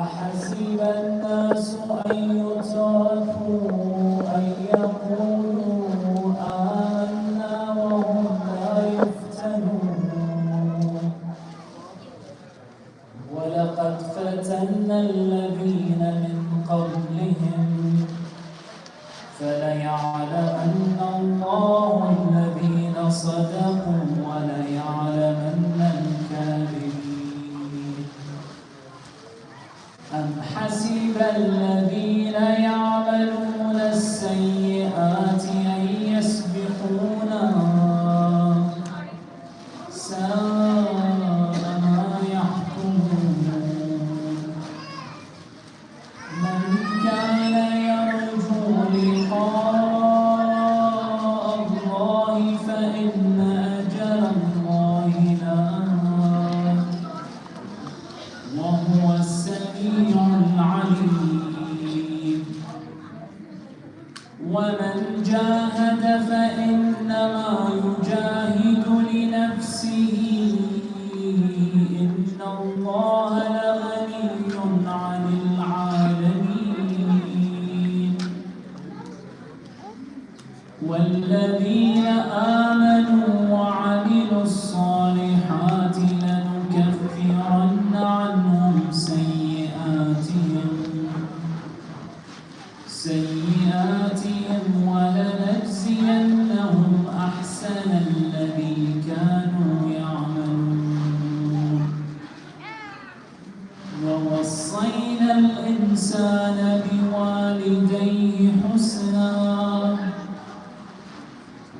أحسب الناس أن يتركوا أن يقولوا آمنا وهم لا يفتنون ولقد فتنا الذين من قبلهم فليعلمن الله الذين صدقوا وليعلمن الكاذبين. أم حسب الذين يعملون السيئات أن يسبقونا ساء ما يحكمون. من كان يرجو لقاء الله فإن أجل الله لآت وهو السميع العليم. ومن جاهد فإنما يجاهد لنفسه إن الله لغني عن العالمين. والذين آمنوا وعملوا الصالحات لنكفرن عنهم سيئاتهم ولنجزينهم أحسن الذي كانوا يعملون. ووصينا الإنسان بوالديه حسنا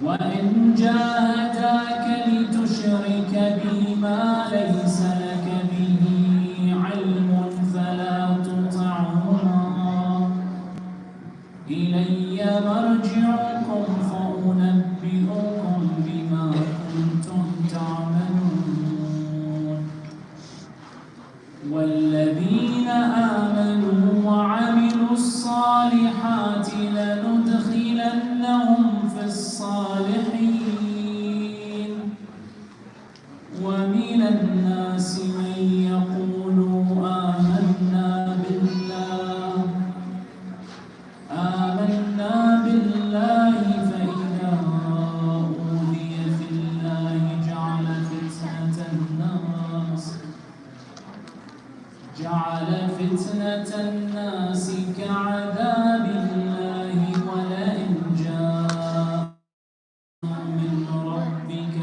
وإن جاهداك لتشرك بي ما ليس لك به علم فلا تطعهما إلي مرجعكم فأنبئكم بما كنتم تعملون. والذين آمنوا وعملوا الصالحات لندخلنهم في الصالحين. ومن الناس من يقول آمنا بالله فإذا أوذي في الله جعل فتنة الناس كعذاب الله ولئن جاء من ربك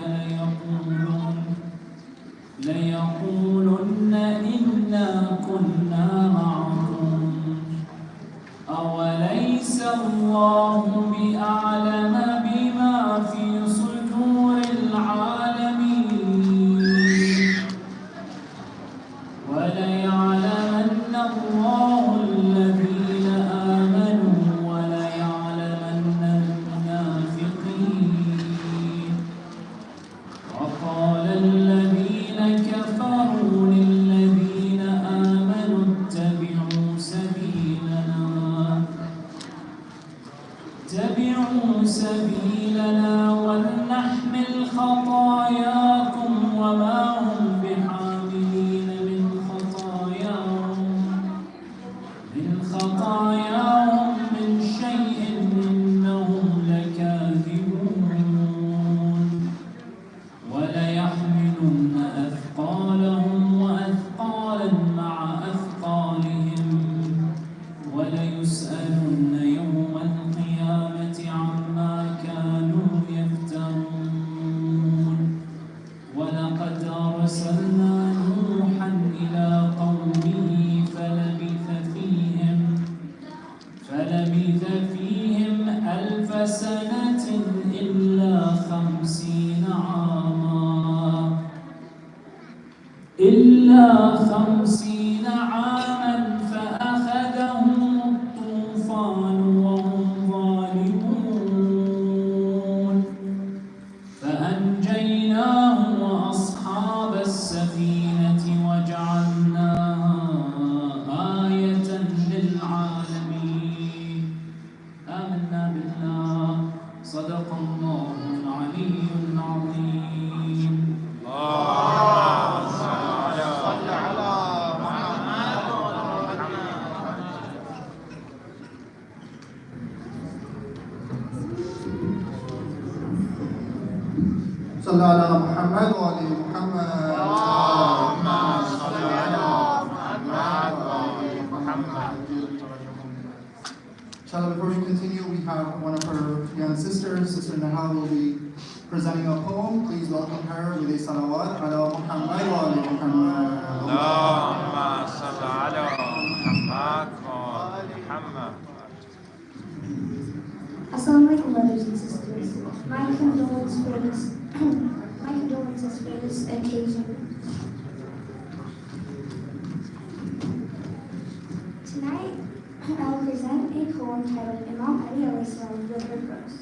ليقولن إنا كنا معكم أوليس الله بأعلم بما في صدور العالمين. وليعلمن الله الذين آمنوا وليعلمن المنافقين. وقال الذين كفروا للذين آمنوا اتبعوا سبيلنا ولنحمل خطاياكم وما هم بحاملين من خطاياهم من شيء إنهم لكاذبون. وليحملن أثقالهم وأثقالا مع أثقالهم وليسألن يوم القيامة عما كانوا يفترون. ولقد أرسلنا نوحا إلى قومه فلبث فيهم 1000 سنة إلا 50 عاما فأخذهم الطوفان وهم ظالمون فأنجيناه وأصحاب السفينة وجعلناها آية للعالمين. آمنا بالله. صدق الله العلي العظيم. اللهم صل على محمد محمد وآل محمد. اللهم صل على محمد وآل محمد. Inshallah, before we continue, we have one of her young sisters, Sister Nahal, will be presenting a poem. Please welcome her with a salawat ala Muhammad wa ala Muhammad. اللهم صل على محمد وآل محمد. Assalamu alaikum, brothers and sisters. My condolences for this occasion. Tonight, I'll present a poem titled Imam Ali alayhi salam with her prose.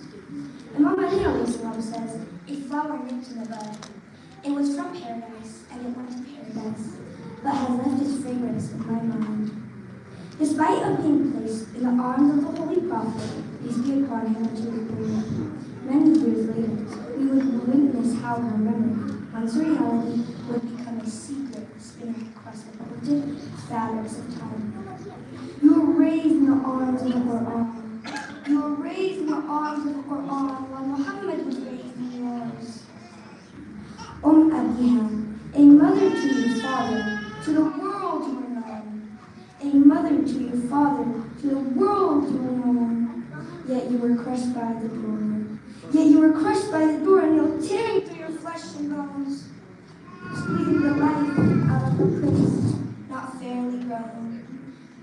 Imam Ali alayhi salam says, a flower nipped in the bud. It was from paradise, and it went to paradise, but has left its fragrance in my mind. Despite of being placed in the arms of the Holy Prophet, peace be upon him and to his glory, many years later, we would witness how her memory, once reality, would become a secret spinning across the polluted fabrics of time. You were raised in the arms of the Quran. You were raised in the arms of the Quran while Muhammad was raised in yours. Abiha, a mother to your father, to the world you were known. A mother to your father, to the world you were known. Yet you were crushed by the door. Yet you were crushed by the door and you're tearing through your flesh and bones, squeezing the life out of a prince not fairly grown.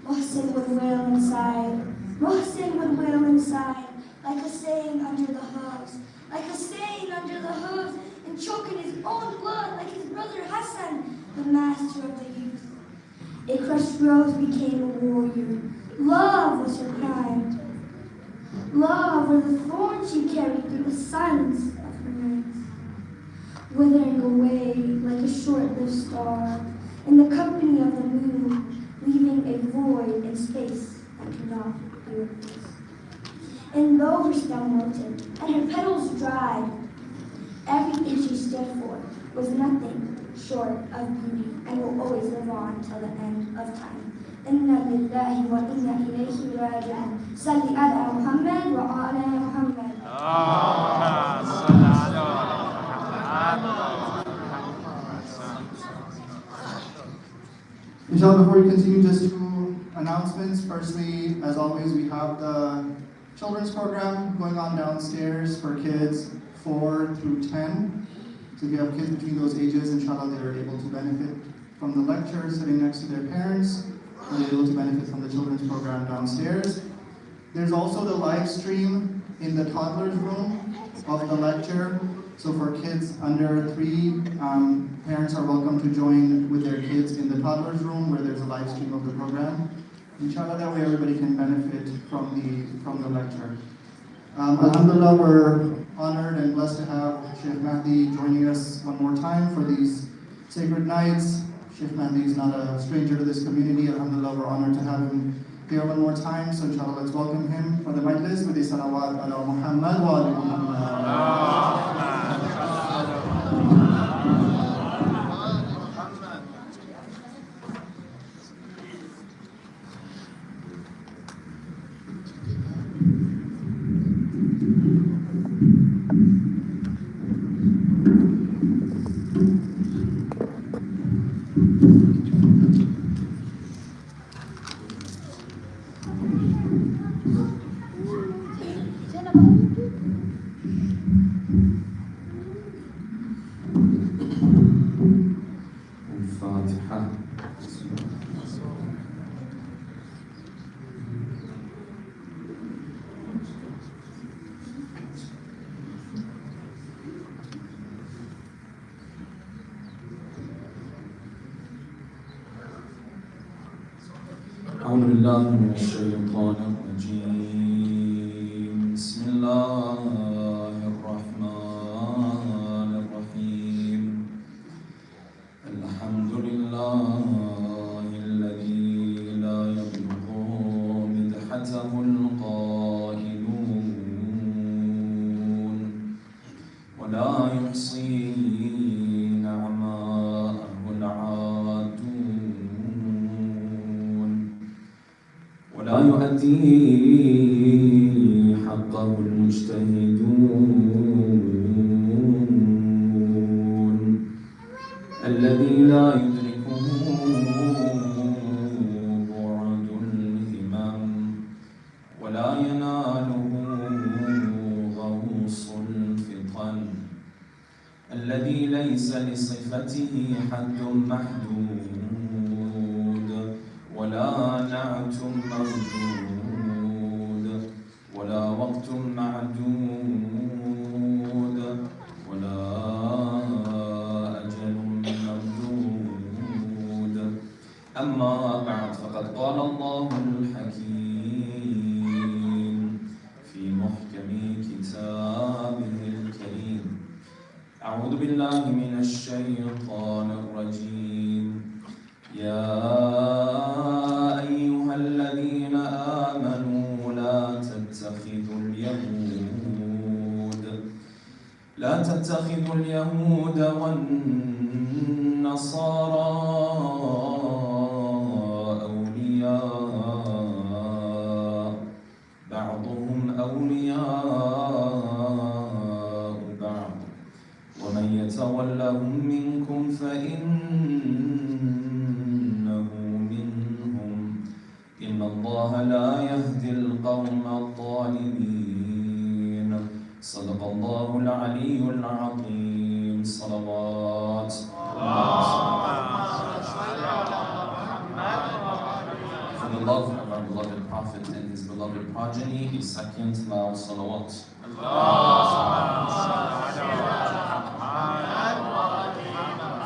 Mohsin would wail inside. Mohsin would wail inside, like a saying under the hooves, like a saying under the hooves, and choke in his own blood like his brother Hassan, the master of the youth. A crushed rose became a warrior. Love was her crime. Love were the thorns she carried through the silence of her nights, withering away like a short-lived star in the company of the moon, leaving a void in space that cannot be replaced. And though her stem wilted and her petals dried, everything she stood for was nothing short of beauty and will always live on till the end of time. Inna lillahi wa inna ilayhi raji'un. Salli ala Muhammad wa ala Muhammad. اللهم صل على محمد. Inshallah, before we continue, just two announcements. Firstly, as always, we have the children's program going on downstairs for kids 4 through 10. So if you have kids between those ages, inshallah, they're able to benefit from the lecture sitting next to their parents. They're able to benefit from the children's program downstairs. There's also the live stream in the toddler's room of the lecture. So for kids under 3, parents are welcome to join with their kids in the toddler's room where there's a live stream of the program. Inshallah, that way everybody can benefit from the lecture. Alhamdulillah, we're honored and blessed to have Shaykh Mahdi joining us one more time for these sacred nights. Shaykh Mahdi is not a stranger to this community. Alhamdulillah, we're honored to have him here one more time. So inshallah, let's welcome him for the majlis with the salawat ala Muhammad wa ala Muhammad. أعوذ بالله من الشيطان الرجيم. بسم الله الرحمن الرحيم. الحمد لله الذي لا يبلغ مدحته القائلون ولا يحصي نعماءه العادون ولا يؤدي حقه المجتهدون الذي لا يدركه بعد الهمم ولا يناله غوص الفطن الذي ليس لصفته حد محدود ولا نعت موجود ولا وقت معدود ولا أجل ممدود أما بعد فقد قال الله الحكيم في محكم كتابه الكريم أعوذ بالله من الشيطان الرجيم يا أيها الذين آمنوا لا تتخذوا اليهود والنصارى أولياء بعضهم أولياء بعض ومن يتولهم منكم فإنه منهم إن الله لا يهدي القوم الظالمين صدق الله العلي العظيم صلوات For the love of our beloved Prophet and his beloved progeny, a second loud salawat.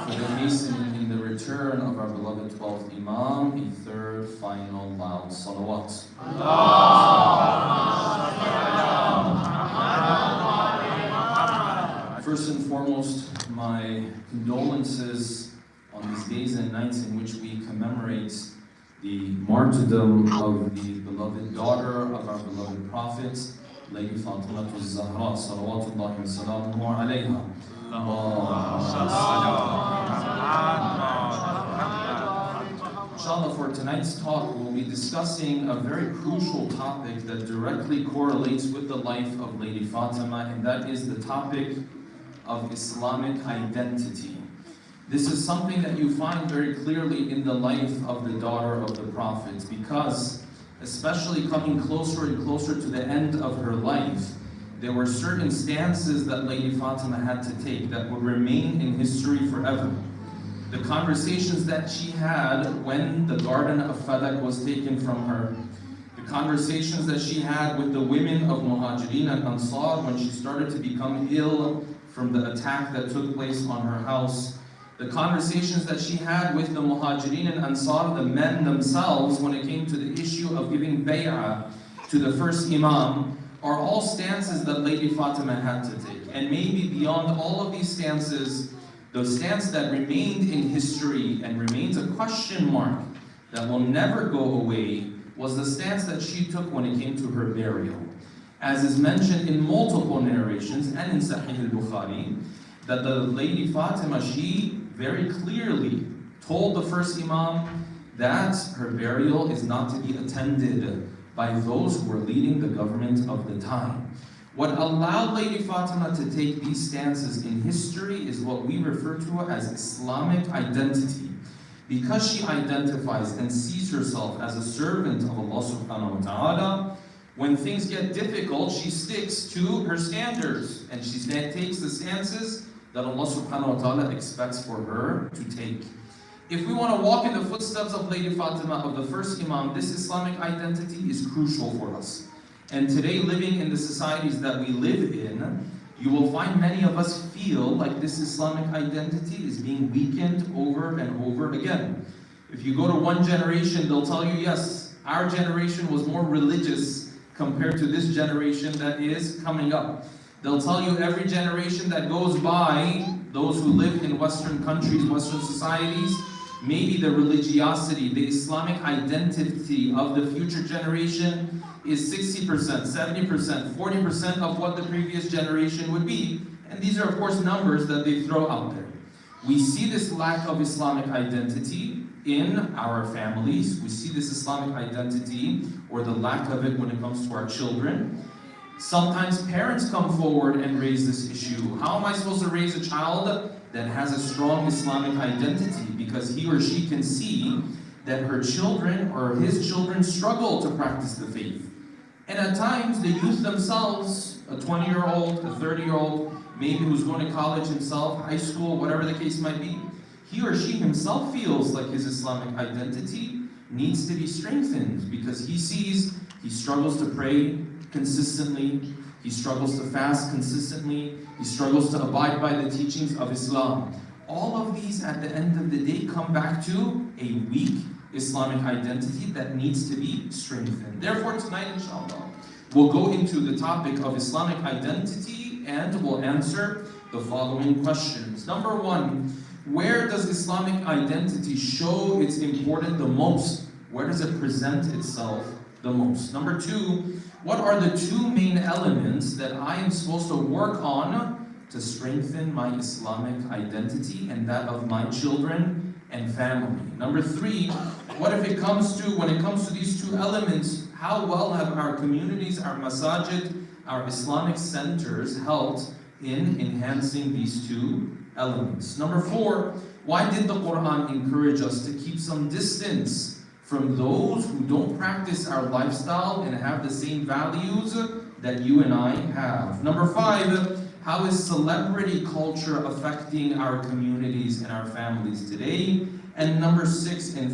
For the hastening in the return of our beloved 12th Imam, a third final loud salawat. First and foremost, my condolences on these days and nights in which we commemorate the martyrdom of the beloved daughter of our beloved Prophet, Lady Fatimiyya al-Zahra, salawatullahi wa salamuhu alayha. Inshallah, for tonight's talk, we'll be discussing a very crucial topic that directly correlates with the life of Lady Fatima, and that is the topic of Islamic identity. This is something that you find very clearly in the life of the daughter of the Prophet, because especially coming closer and closer to the end of her life, there were certain stances that Lady Fatima had to take that would remain in history forever. The conversations that she had when the garden of Fadak was taken from her, the conversations that she had with the women of Muhajirin and Ansar when she started to become ill from the attack that took place on her house, the conversations that she had with the Muhajirin and Ansar, the men themselves, when it came to the issue of giving bay'ah to the first Imam, are all stances that Lady Fatima had to take. And maybe beyond all of these stances, the stance that remained in history and remains a question mark that will never go away was the stance that she took when it came to her burial. As is mentioned in multiple narrations and in Sahih al-Bukhari, that the Lady Fatima, she very clearly told the first Imam that her burial is not to be attended by those who were leading the government of the time. What allowed Lady Fatima to take these stances in history is what we refer to as Islamic identity. Because she identifies and sees herself as a servant of Allah subhanahu wa ta'ala, when things get difficult, she sticks to her standards and she takes the stances that Allah subhanahu wa ta'ala expects for her to take. If we want to walk in the footsteps of Lady Fatima, of the first Imam, this Islamic identity is crucial for us. And today, living in the societies that we live in, you will find many of us feel like this Islamic identity is being weakened over and over again. If you go to one generation, they'll tell you, yes, our generation was more religious compared to this generation that is coming up. They'll tell you every generation that goes by, those who live in Western countries, Western societies, maybe the religiosity, the Islamic identity of the future generation is 60%, 70%, 40% of what the previous generation would be. And these are, of course, numbers that they throw out there. We see this lack of Islamic identity in our families. We see this Islamic identity, or the lack of it, when it comes to our children. Sometimes parents come forward and raise this issue. How am I supposed to raise a child that has a strong Islamic identity, because he or she can see that her children or his children struggle to practice the faith. And at times, the youth themselves, a 20-year-old, a 30-year-old, maybe who's going to college himself, high school, whatever the case might be, he or she himself feels like his Islamic identity needs to be strengthened, because he sees he struggles to pray consistently, he struggles to fast consistently, he struggles to abide by the teachings of Islam. All of these at the end of the day come back to a weak Islamic identity that needs to be strengthened. Therefore tonight, inshallah, we'll go into the topic of Islamic identity and we'll answer the following questions. Number one, where does Islamic identity show its importance the most? Where does it present itself the most? Number two, what are the two main elements that I am supposed to work on to strengthen my Islamic identity and that of my children and family? Number three, when it comes to these two elements, how well have our communities, our masajid, our Islamic centers helped in enhancing these two elements? Number four, why did the Quran encourage us to keep some distance from those who don't practice our lifestyle and have the same values that you and I have? Number five, how is celebrity culture affecting our communities and our families today? And number six, and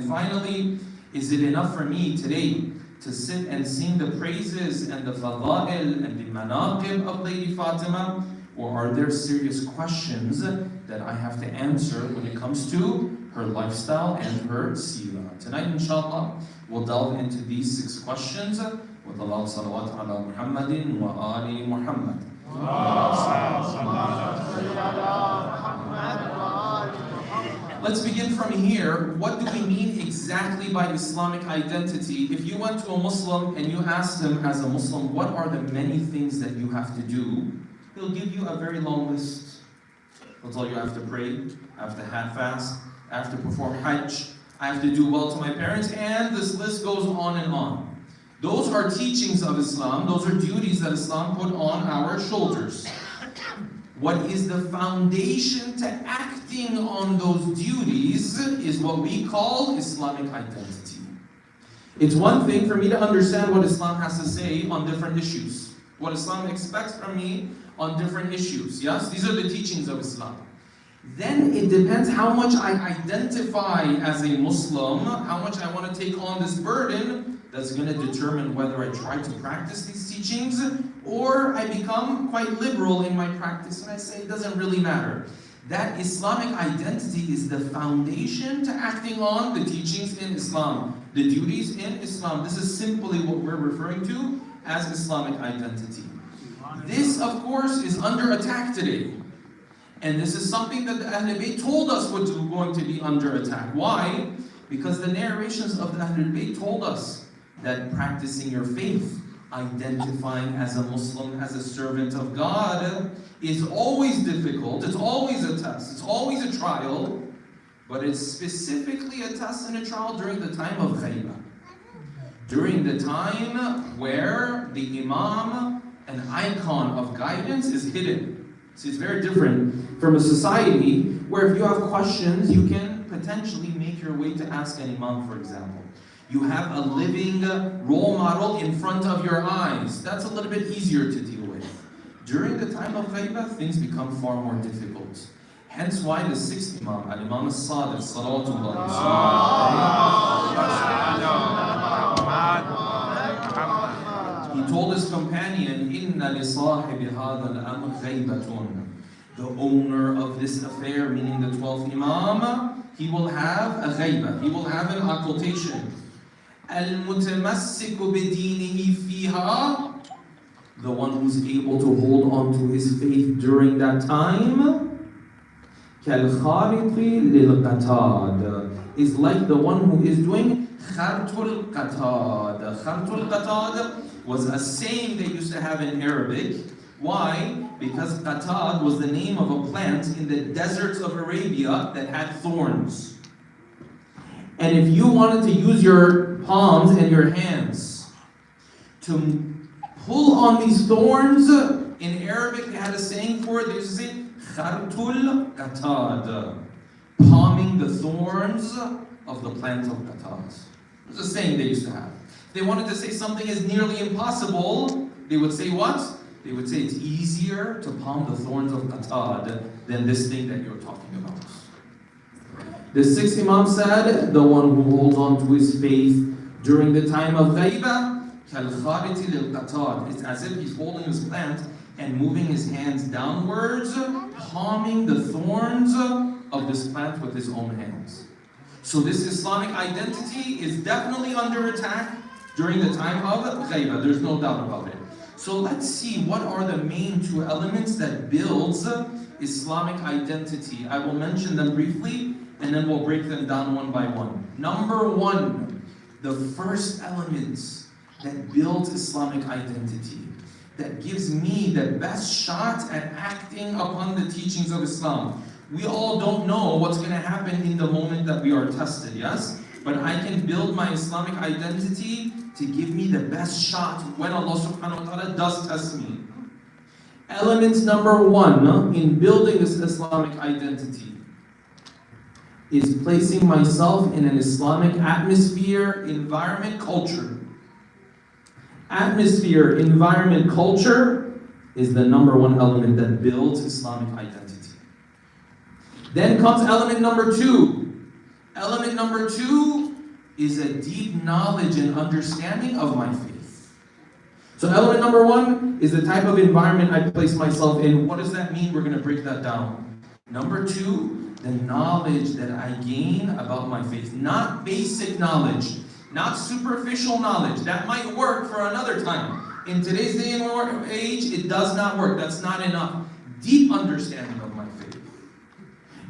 finally, is it enough for me today to sit and sing the praises and the fada'il and the manaqib of Lady Fatima? Or are there serious questions that I have to answer when it comes to her lifestyle and her seerah? Tonight, inshallah, we'll delve into these 6 questions with Allah salawat ala Muhammadin wa ali Muhammad. Let's begin from here. What do we mean exactly by Islamic identity? If you went to a Muslim and you asked him as a Muslim, what are the many things that you have to do? He'll give you a very long list. He'll tell you I have to pray, I have to fast, I have to perform hajj, I have to do well to my parents, and this list goes on and on. Those are teachings of Islam, those are duties that Islam put on our shoulders. What is the foundation to acting on those duties is what we call Islamic identity. It's one thing for me to understand what Islam has to say on different issues, what Islam expects from me on different issues. Yes, these are the teachings of Islam. Then it depends how much I identify as a Muslim, how much I want to take on this burden. That's going to determine whether I try to practice these teachings or I become quite liberal in my practice and I say it doesn't really matter. That Islamic identity is the foundation to acting on the teachings in Islam, the duties in Islam. This is simply what we're referring to as Islamic identity. This, of course, is under attack today. And this is something that the Ahlul Bayt told us was going to be under attack. Why? Because the narrations of the Ahlul Bayt told us that practicing your faith, identifying as a Muslim, as a servant of God, is always difficult, it's always a test, it's always a trial, but it's specifically a test and a trial during the time of ghaibah. During the time where the Imam, an icon of guidance, is hidden. See, it's very different from a society where if you have questions, you can potentially make your way to ask an Imam, for example. You have a living role model in front of your eyes. That's a little bit easier to deal with. During the time of ghaibah, things become far more difficult. Hence why the 6th Imam, Al-Imam As-Sadiq, salawatullah, he told his companion, Inna li sahibi hadha al-amr ghaybatun. The owner of this affair, meaning the 12th Imam, he will have a ghaibah, he will have an occultation. Al-mutamassiku bidinihi fiha, the one who's able to hold on to his faith during that time, kal-khariti lil-qatad, is like the one who is doing khartul qatad. Khartul qatad was a saying they used to have in Arabic. Why? Because qatad was the name of a plant in the deserts of Arabia that had thorns. And if you wanted to use your palms and your hands to pull on these thorns, in Arabic they had a saying for it. They used to say, Khartul Qatad, palming the thorns of the plant of qatad. It was a saying they used to have. They wanted to say something is nearly impossible, they would say what? They would say it's easier to palm the thorns of qatad than this thing that you're talking about. The sixth Imam said, the one who holds on to his faith during the time of ghaibah, كَالْخَارِتِ لِلْقَتَادِ. It's as if he's holding his plant and moving his hands downwards, palming the thorns of this plant with his own hands. So this Islamic identity is definitely under attack during the time of ghaibah. There's no doubt about it. So let's see what are the main two elements that builds Islamic identity. I will mention them briefly and then we'll break them down one by one. Number one, the first element that builds Islamic identity, that gives me the best shot at acting upon the teachings of Islam. We all don't know what's going to happen in the moment that we are tested, yes? But I can build my Islamic identity to give me the best shot when Allah subhanahu wa ta'ala does test me. Element number one in building this Islamic identity is placing myself in an Islamic atmosphere, environment, culture. Atmosphere, environment, culture is the number one element that builds Islamic identity. Then comes element number two. Element number two is a deep knowledge and understanding of my faith. So element number one is the type of environment I place myself in. What does that mean? We're going to break that down. Number two, the knowledge that I gain about my faith. Not basic knowledge, not superficial knowledge. That might work for another time. In today's day and age, it does not work. That's not enough. Deep understanding of my faith.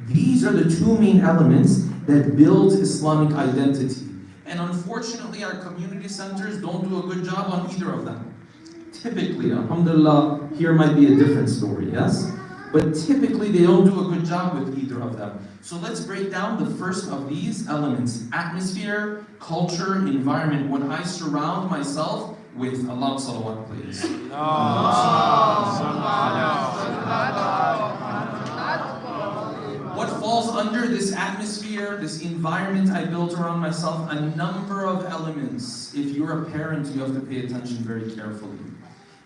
These are the two main elements that build Islamic identity. And unfortunately, our community centers don't do a good job on either of them. Typically, alhamdulillah, here might be a different story, yes? But typically, they don't do a good job with either of them. So let's break down the first of these elements. Atmosphere, culture, environment. When I surround myself with Allah, salawat, please. What falls under this atmosphere, this environment I built around myself? A number of elements. If you're a parent, you have to pay attention very carefully.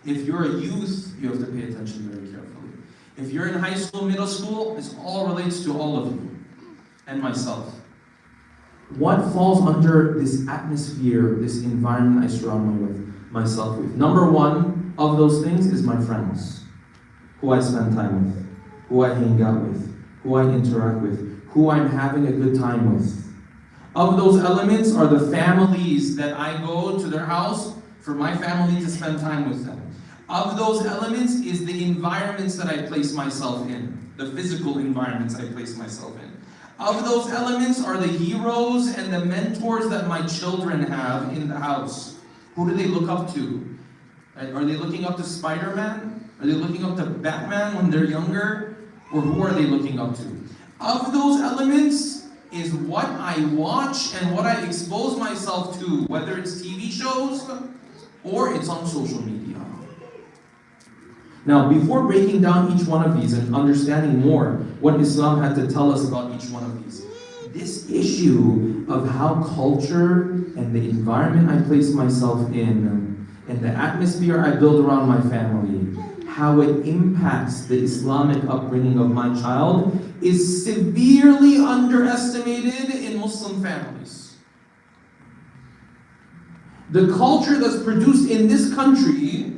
If you're a youth, you have to pay attention very carefully. If you're in high school, middle school, this all relates to all of you and myself. What falls under this atmosphere, this environment I surround myself with? Number one of those things is my friends, who I spend time with, who I hang out with, who I interact with, who I'm having a good time with. Of those elements are the families that I go to their house for my family to spend time with them. Of those elements is the environments that I place myself in, the physical environments I place myself in. Of those elements are the heroes and the mentors that my children have in the house. Who do they look up to? Are they looking up to Spider-Man? Are they looking up to Batman when they're younger? Or who are they looking up to? Of those elements is what I watch and what I expose myself to, whether it's TV shows or it's on social media. Now, before breaking down each one of these and understanding more what Islam had to tell us about each one of these, this issue of how culture and the environment I place myself in and the atmosphere I build around my family, how it impacts the Islamic upbringing of my child, is severely underestimated in Muslim families. The culture that's produced in this country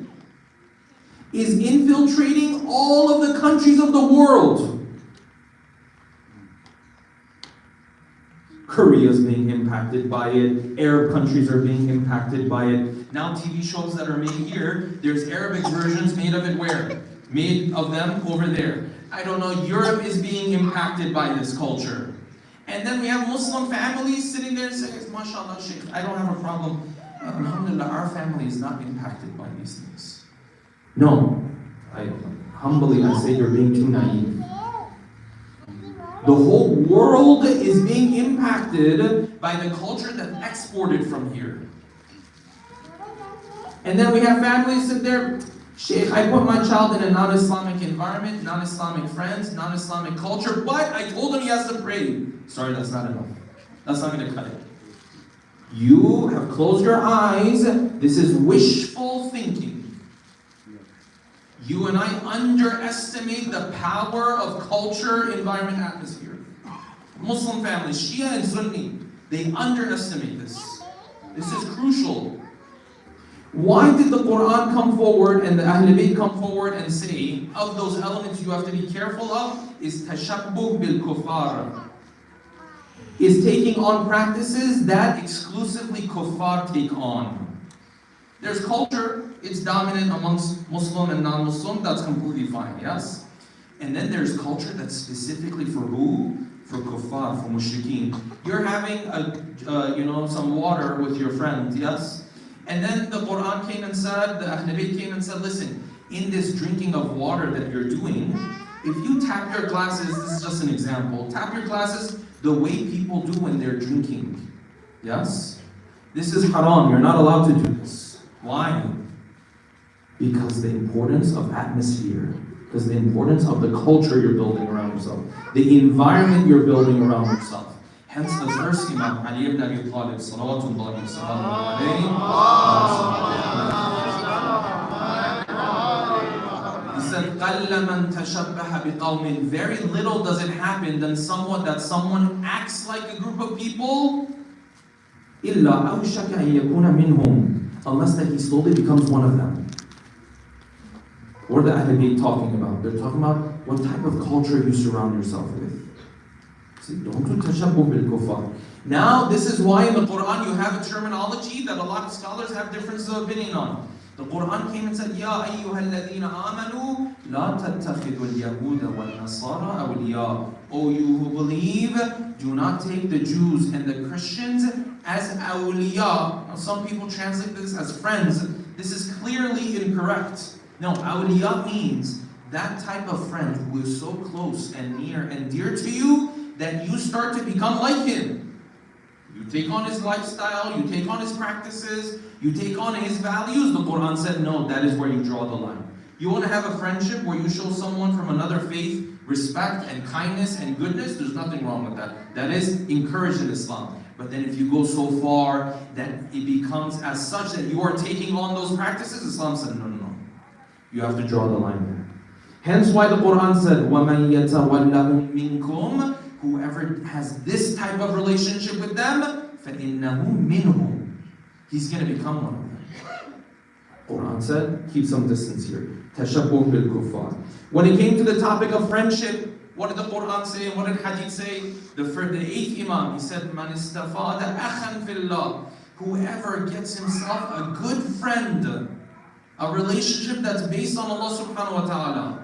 is infiltrating all of the countries of the world. Korea is being impacted by it. Arab countries are being impacted by it. Now TV shows that are made here, there's Arabic versions made of it where? Made of them over there. I don't know, Europe is being impacted by this culture. And then we have Muslim families sitting there saying, MashaAllah, Shaikh, I don't have a problem. Alhamdulillah, our family is not impacted by these things. No, humbly I say you're being too naive. The whole world is being impacted by the culture that's exported from here. And then we have families sit there, Shaykh, I put my child in a non-Islamic environment, non-Islamic friends, non-Islamic culture, but I told him he has to pray. Sorry, that's not enough. That's not going to cut it. You have closed your eyes. This is wishful thinking. You and I underestimate the power of culture, environment, atmosphere. Muslim families, Shia and Sunni, they underestimate this. This is crucial. Why did the Quran come forward and the Ahl Bayt come forward and say, of those elements you have to be careful of, is tashabbuh bil kuffar, is taking on practices that exclusively kuffar take on. There's culture, it's dominant amongst Muslim and non-Muslim, that's completely fine, yes? And then there's culture that's specifically for who? For kuffar, for mushrikeen. You're having some water with your friend, yes? And then the Quran came and said, the Ahl Bayt came and said, listen, in this drinking of water that you're doing, if you tap your glasses, this is just an example, tap your glasses the way people do when they're drinking, yes? This is haram, you're not allowed to do this. Why? Because the importance of atmosphere, because the importance of the culture you're building around yourself, the environment you're building around yourself. Hence the verse Imam Ali ibn Abi Talib, salawatullahi wa salamu alayhi, he said, قَلَّ مَنْ تَشَبَّهَ بِقَوْمٍ. Very little does it happen that someone acts like a group of people, إِلَّا أَوْشَكَ أَن يَكُونَ مِنْهُمْ, unless that he slowly becomes one of them. What are the Ahl Bayt talking about? They're talking about what type of culture you surround yourself with. See, don't do tashabbuh bil kuffar. Now, this is why in the Quran you have a terminology that a lot of scholars have differences of opinion on. The Quran came and said, Ya ayyuhal ladhina amanu, la tattakhidul yahuda wal nasara awliya. O you who believe, do not take the Jews and the Christians as awliya. Now, some people translate this as friends. This is clearly incorrect. No, awliya means that type of friend who is so close and near and dear to you that you start to become like him. You take on his lifestyle, you take on his practices, you take on his values. The Quran said, no, that is where you draw the line. You want to have a friendship where you show someone from another faith respect and kindness and goodness, there's nothing wrong with that. That is encouraged in Islam. But then if you go so far that it becomes as such that you are taking on those practices, Islam said, no. You have to draw the line there. Hence why the Quran said, وَمَنْ يَتَوَلَّهُمْ مِنْكُمْ, whoever has this type of relationship with them, فَإِنَّهُ مِنْهُمْ, he's going to become one of them. Quran said, keep some distance here. تَشَبُّهْ بِالْكُفَّارِ. When it came to the topic of friendship, what did the Quran say and what did Hadith say? The 8th Imam, he said, مَنْ اسْتَفَادَ أَخًا فِي اللَّهِ, whoever gets himself a good friend, a relationship that's based on Allah subhanahu wa ta'ala,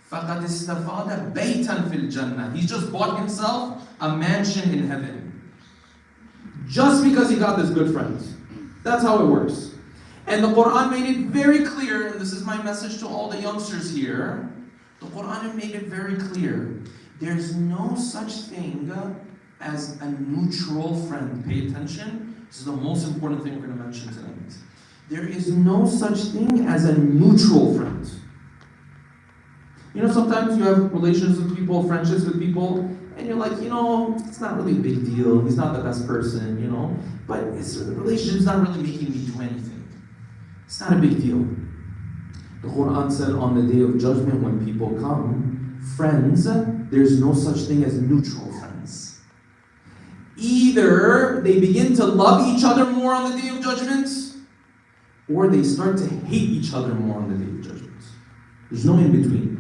فَقَدْ اسْتَفَادَ بَيْتًا فِي الْجَنَّةِ, he just bought himself a mansion in heaven. Just because he got this good friend. That's how it works. And the Quran made it very clear, and this is my message to all the youngsters here, the Quran made it very clear. There's no such thing as a neutral friend. Pay attention. This is the most important thing we're going to mention tonight. There is no such thing as a neutral friend. You know, sometimes you have relations with people, friendships with people, and you're like, it's not really a big deal. He's not the best person, but the relationship's not really making me do anything. It's not a big deal. The Quran said on the day of judgment when people come, friends, there's no such thing as neutral friends. Either they begin to love each other more on the day of judgment, or they start to hate each other more on the day of judgment. There's no in between.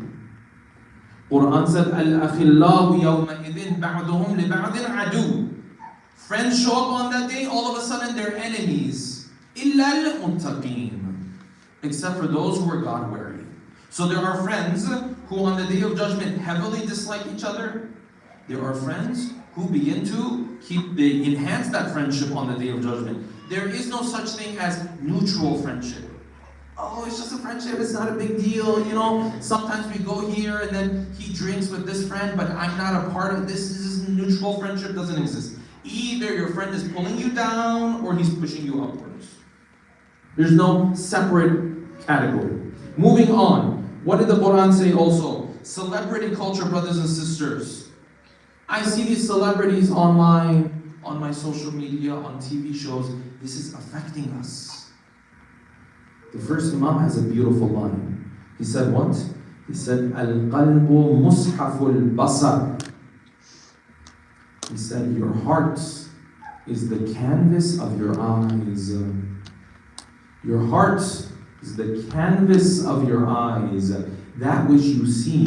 Quran said, Al-akhillahu yawma'idhin ba'duhum li ba'din adu. Friends show up on that day, all of a sudden they're enemies. Illa al-muttaqeen. Except for those who are God-wary. So there are friends who on the day of judgment heavily dislike each other. There are friends who begin to enhance that friendship on the day of judgment. There is no such thing as neutral friendship. Oh, it's just a friendship, it's not a big deal, Sometimes we go here and then he drinks with this friend, but I'm not a part of this. This is neutral friendship, doesn't exist. Either your friend is pulling you down or he's pushing you upwards. There's no separate category. Moving on. What did the Quran say also? Celebrity culture, brothers and sisters. I see these celebrities online, on my social media, on TV shows. This is affecting us. The first Imam has a beautiful line. He said what? He said, Al-qalbu mushaful basar. He said, your heart is the canvas of your eyes. Your heart is the canvas of your eyes. That which you see,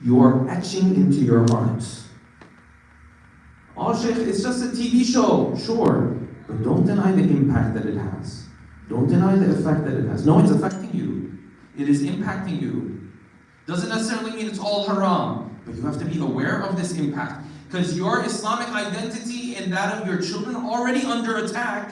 you are etching into your heart. Oh, Shaykh, it's just a TV show. Sure, but don't deny the impact that it has. Don't deny the effect that it has. No, it's affecting you. It is impacting you. Doesn't necessarily mean it's all haram, but you have to be aware of this impact. Because your Islamic identity and that of your children are already under attack.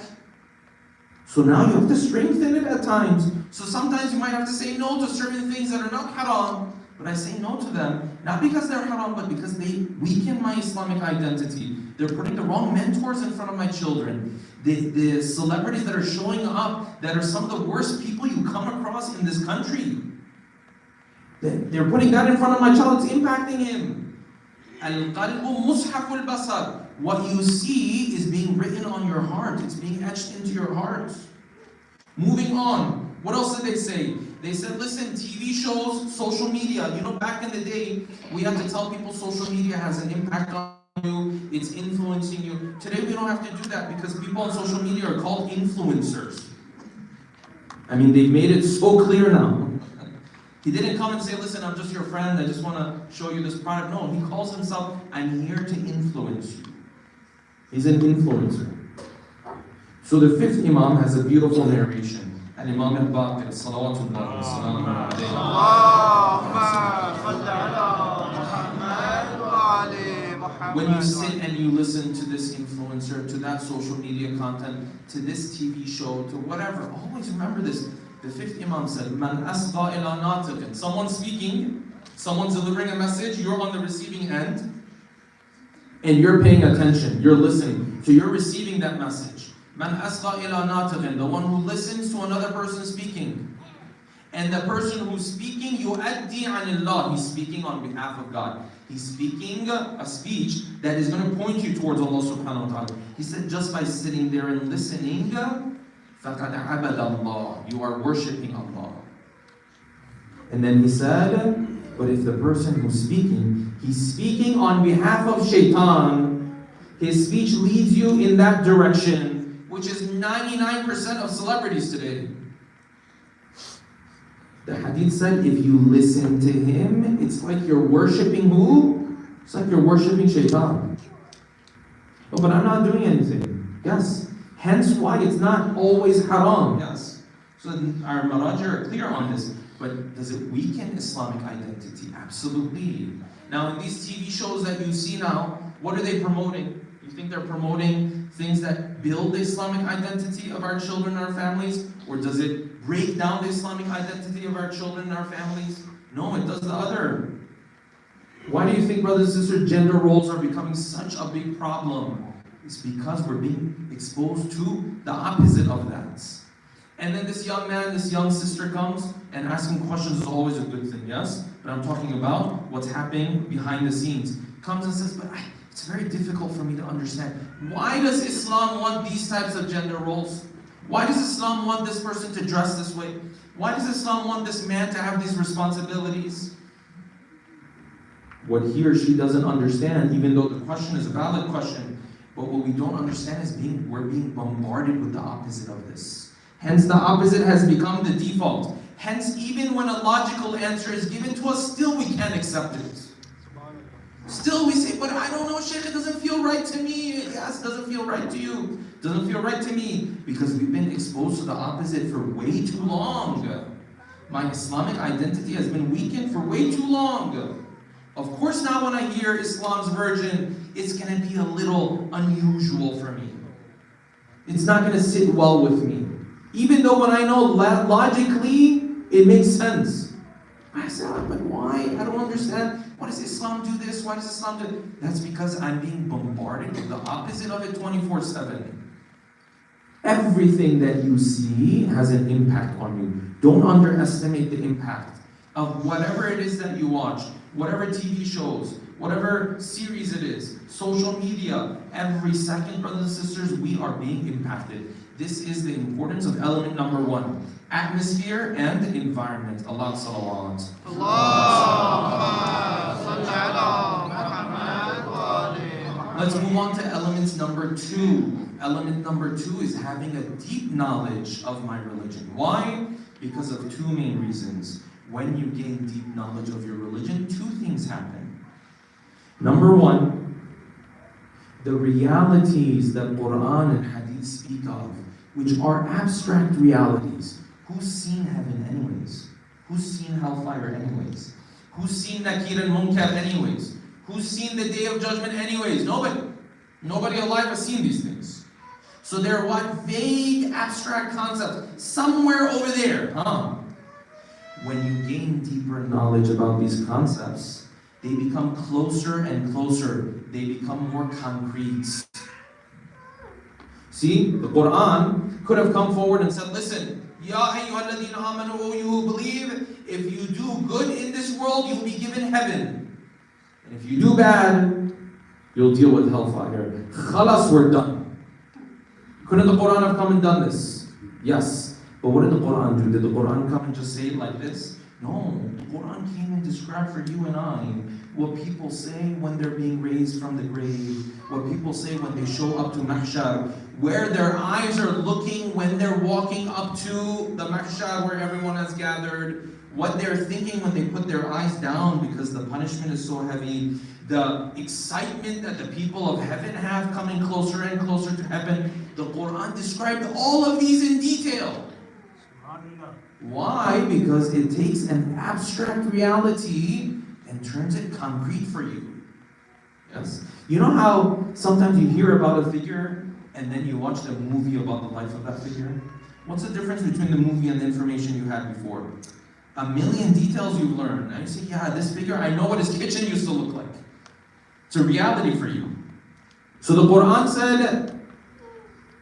So now you have to strengthen it at times. So sometimes you might have to say no to certain things that are not haram. But I say no to them, not because they're haram, but because they weaken my Islamic identity. They're putting the wrong mentors in front of my children. The celebrities that are showing up, that are some of the worst people you come across in this country. They're putting that in front of my child, it's impacting him. Al-qalbu mushaful basar. What you see is being written on your heart. It's being etched into your heart. Moving on. What else did they say? They said, listen, TV shows, social media. You know, back in the day, we had to tell people social media has an impact on you. It's influencing you. Today, we don't have to do that because people on social media are called influencers. I mean, they've made it so clear now. He didn't come and say, listen, I'm just your friend. I just want to show you this product. No, he calls himself, I'm here to influence you. He's an influencer. So the fifth Imam has a beautiful narration. Al-Imam al-Baqir, salawatullah wa salamu alayhi. When you sit and you listen to this influencer, to that social media content, to this TV show, to whatever, always remember this. The fifth Imam said, Man asqa ila natiqin. Someone's speaking, someone's delivering a message, you're on the receiving end, and you're paying attention, you're listening. So you're receiving that message. Man asqa ila natiqin, the one who listens to another person speaking. And the person who's speaking, yu'addi anillah, he's speaking on behalf of God. He's speaking a speech that is going to point you towards Allah subhanahu wa ta'ala. He said, just by sitting there and listening, فَقَدْ عَبَدَ اللَّهِ, you are worshipping Allah. And then he said, but if the person who's speaking, he's speaking on behalf of shaitan, his speech leads you in that direction, which is 99% of celebrities today. The hadith said, if you listen to him, it's like you're worshipping who? It's like you're worshipping shaitan. Oh, but I'm not doing anything. Yes. Hence why it's not always haram. Yes. So our marajir are clear on this. But does it weaken Islamic identity? Absolutely. Now in these TV shows that you see now, what are they promoting? You think they're promoting things that build the Islamic identity of our children and our families? Or does it break down the Islamic identity of our children and our families? No, it does the other. Why do you think, brothers and sisters, gender roles are becoming such a big problem? It's because we're being exposed to the opposite of that. And then this young man, this young sister comes, and asking questions is always a good thing, yes? But I'm talking about what's happening behind the scenes. Comes and says, but it's very difficult for me to understand. Why does Islam want these types of gender roles? Why does Islam want this person to dress this way? Why does Islam want this man to have these responsibilities? What he or she doesn't understand, even though the question is a valid question, but what we don't understand is we're being bombarded with the opposite of this. Hence the opposite has become the default. Hence even when a logical answer is given to us, still we can't accept it. Still we say, but I don't know, Shaykh, it doesn't feel right to me. Yes, it doesn't feel right to you. It doesn't feel right to me. Because we've been exposed to the opposite for way too long. My Islamic identity has been weakened for way too long. Of course now when I hear Islam's version, it's going to be a little unusual for me. It's not going to sit well with me. Even though when I know logically, it makes sense. I say, but why? I don't understand. Why does Islam do this? Why does Islam do that? That's because I'm being bombarded with the opposite of it 24/7. Everything that you see has an impact on you. Don't underestimate the impact of whatever it is that you watch, whatever TV shows, whatever series it is, social media. Every second, brothers and sisters, we are being impacted. This is the importance of element number 1. Atmosphere and environment. Allah salawat. Let's move on to element number 2. Element number 2 is having a deep knowledge of my religion. Why? Because of 2 main reasons. When you gain deep knowledge of your religion, 2 things happen. Number 1, the realities that Quran and Hadith speak of, which are abstract realities. Who's seen heaven anyways? Who's seen hellfire anyways? Who's seen Nakir and Munkar anyways? Who's seen the Day of Judgment anyways? Nobody. Nobody alive has seen these things. So they're what? Vague, abstract concepts. Somewhere over there, When you gain deeper knowledge about these concepts, they become closer and closer. They become more concrete. See, the Quran could have come forward and said, listen, Ya ayyuhalladhina amanu, O you who believe, if you do good in this world, you'll be given heaven. And if you do bad, you'll deal with hellfire. Khalas, we're done. Couldn't the Quran have come and done this? Yes. But what did the Quran do? Did the Quran come and just say it like this? No. The Quran came and described for you and I what people say when they're being raised from the grave, what people say when they show up to Mahshar, where their eyes are looking when they're walking up to the Mahshar where everyone has gathered, what they're thinking when they put their eyes down because the punishment is so heavy, the excitement that the people of heaven have coming closer and closer to heaven. The Quran described all of these in detail. Why? Because it takes an abstract reality and turns it concrete for you. Yes? You know how sometimes you hear about a figure and then you watch the movie about the life of that figure? What's the difference between the movie and the information you had before? A million details you've learned. And you say, yeah, this figure, I know what his kitchen used to look like. It's a reality for you. So the Quran said,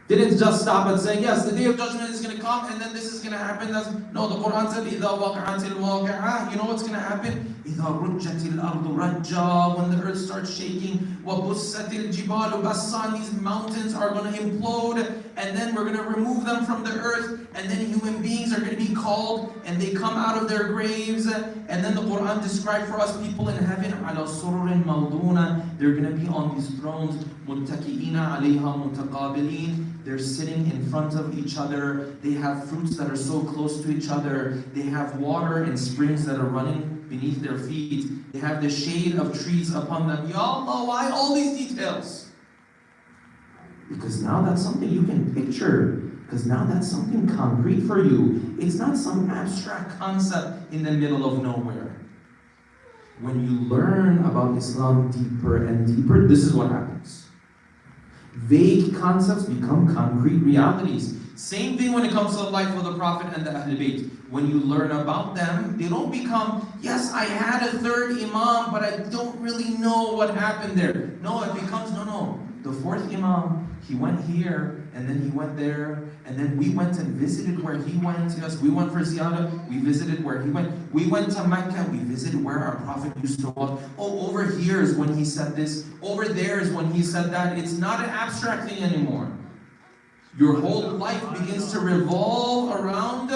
didn't just stop at saying, yes, the Day of Judgment is going to come and then this is going to happen. No, the Quran said, إِذَا وَقَعَتِ الْوَاقِعَةِ. You know what's going to happen? إِذَا رُجَّتِ الْأَرْضُ رَجَّةً. When the earth starts shaking. وَبُسَّتِ الْجِبَالُ بَسًّا. These mountains are going to implode and then we're going to remove them from the earth and then human beings are going to be called and they come out of their graves. And then the Quran described for us people in heaven, عَلَى سُرُرٍ مَوْضُونَ. They're going to be on these thrones, مُتَّكِئِينَ عَلَيْهَا مُتَقَابِلِينَ. They're sitting in front of each other. They have fruits that are so close to each other. They have water and springs that are running beneath their feet. They have the shade of trees upon them. Ya Allah, why all these details? Because now that's something you can picture. Because now that's something concrete for you. It's not some abstract concept in the middle of nowhere. When you learn about Islam deeper and deeper, this is what happens. Vague concepts become concrete realities. Same thing when it comes to the life of the Prophet and the Ahl Bayt. When you learn about them, they don't become, yes, I had a third Imam, but I don't really know what happened there. No, it becomes, no. The fourth Imam, he went here, and then he went there, and then we went and visited where he went. Yes, we went for Ziyarah, we visited where he went. We went to Mecca, we visited where our Prophet used to walk. Oh, over here is when he said this. Over there is when he said that. It's not an abstract thing anymore. Your whole life begins to revolve around